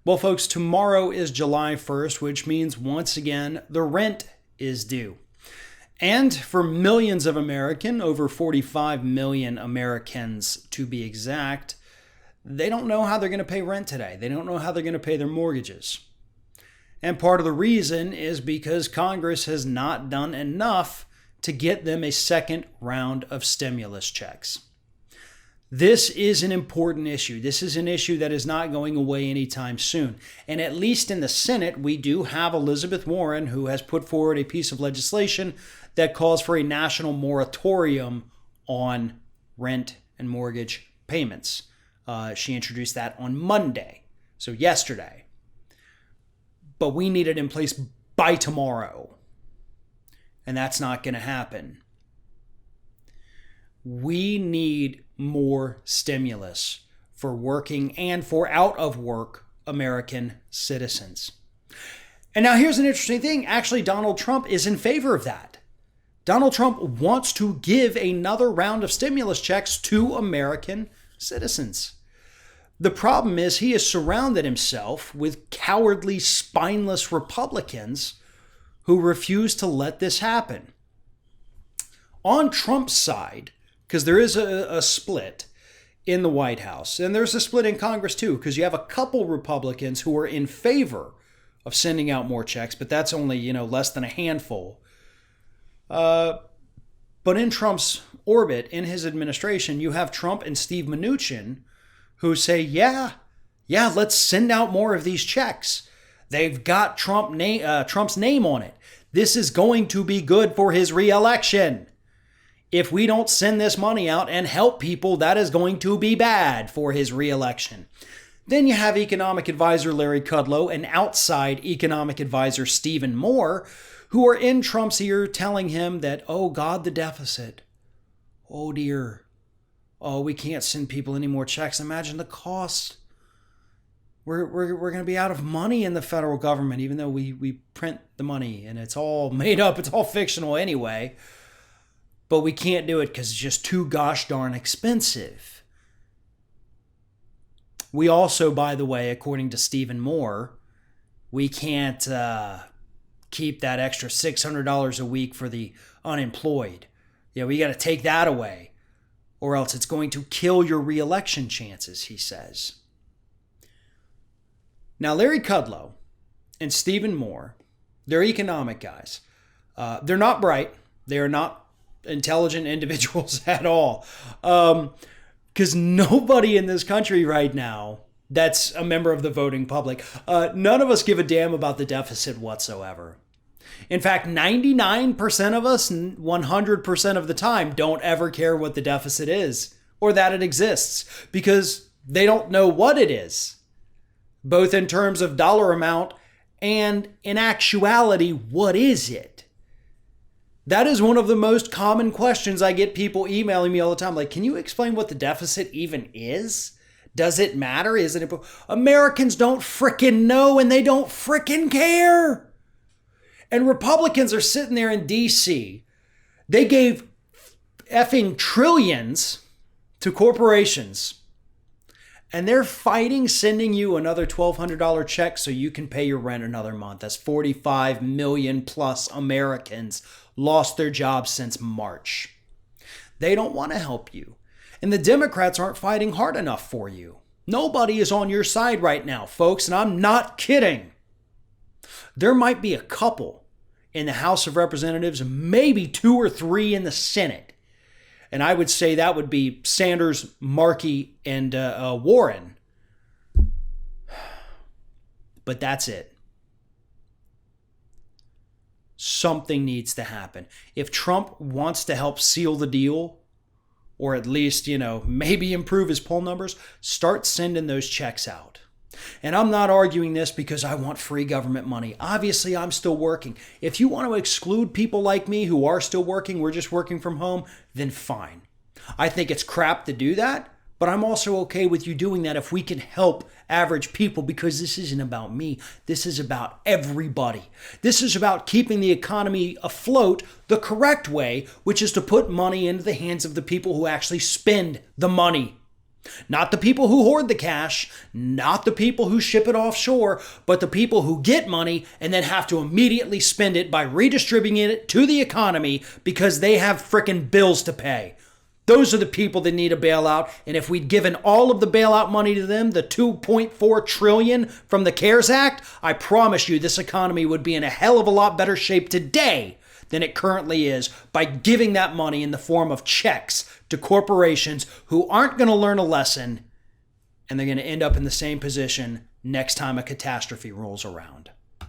Well, folks, tomorrow is July 1st, which means once again, the rent is due. And for millions of Americans, over 45 million Americans to be exact, they don't know how they're going to pay rent today. They don't know how they're going to pay their mortgages. And part of the reason is because Congress has not done enough to get them a second round of stimulus checks. This is an important issue. This is an issue that is not going away anytime soon. And at least in the Senate, we do have Elizabeth Warren, who has put forward a piece of legislation that calls for a national moratorium on rent and mortgage payments. She introduced that on Monday, so yesterday. But we need it in place by tomorrow. And that's not going to happen. We need more stimulus for working and for out of work American citizens. And now here's an interesting thing. Actually, Donald Trump is in favor of that. Donald Trump wants to give another round of stimulus checks to American citizens. The problem is he has surrounded himself with cowardly, spineless Republicans who refuse to let this happen. On Trump's side, because there is a split in the White House, and there's a split in Congress too, because you have a couple Republicans who are in favor of sending out more checks, but that's only, less than a handful. But in Trump's orbit, in his administration, you have Trump and Steve Mnuchin who say, yeah, let's send out more of these checks. They've got Trump's name on it. This is going to be good for his reelection. If we don't send this money out and help people, that is going to be bad for his reelection. Then you have economic advisor Larry Kudlow and outside economic advisor Stephen Moore, who are in Trump's ear telling him that, oh God, the deficit. Oh dear. Oh, we can't send people any more checks. Imagine the cost. We're going to be out of money in the federal government, even though we print the money and it's all made up. It's all fictional anyway. But we can't do it because it's just too gosh darn expensive. We also, by the way, according to Stephen Moore, we can't keep that extra $600 a week for the unemployed. Yeah, we got to take that away, or else it's going to kill your reelection chances, he says. Now, Larry Kudlow and Stephen Moore, they're economic guys. They're not bright. They are not intelligent individuals at all. Because nobody in this country right now that's a member of the voting public, none of us give a damn about the deficit whatsoever. In fact, 99% of us, 100% of the time, don't ever care what the deficit is or that it exists because they don't know what it is, both in terms of dollar amount and in actuality, what is it? That is one of the most common questions I get people emailing me all the time. Like, can you explain what the deficit even is? Does it matter? Is it? Americans don't frickin' know and they don't frickin' care. And Republicans are sitting there in D.C. They gave effing trillions to corporations. And they're fighting sending you another $1,200 check so you can pay your rent another month. That's 45 million plus Americans lost their jobs since March. They don't want to help you. And the Democrats aren't fighting hard enough for you. Nobody is on your side right now, folks, and I'm not kidding. There might be a couple in the House of Representatives, maybe 2 or 3 in the Senate. And I would say that would be Sanders, Markey, and Warren. But that's it. Something needs to happen. If Trump wants to help seal the deal, or at least, maybe improve his poll numbers, start sending those checks out. And I'm not arguing this because I want free government money. Obviously, I'm still working. If you want to exclude people like me who are still working, we're just working from home, then fine. I think it's crap to do that, but I'm also okay with you doing that if we can help average people, because this isn't about me. This is about everybody. This is about keeping the economy afloat the correct way, which is to put money into the hands of the people who actually spend the money. Not the people who hoard the cash, not the people who ship it offshore, but the people who get money and then have to immediately spend it by redistributing it to the economy because they have frickin' bills to pay. Those are the people that need a bailout, and if we'd given all of the bailout money to them, the $2.4 trillion from the CARES Act, I promise you this economy would be in a hell of a lot better shape today than it currently is by giving that money in the form of checks to corporations who aren't going to learn a lesson, and they're going to end up in the same position next time a catastrophe rolls around.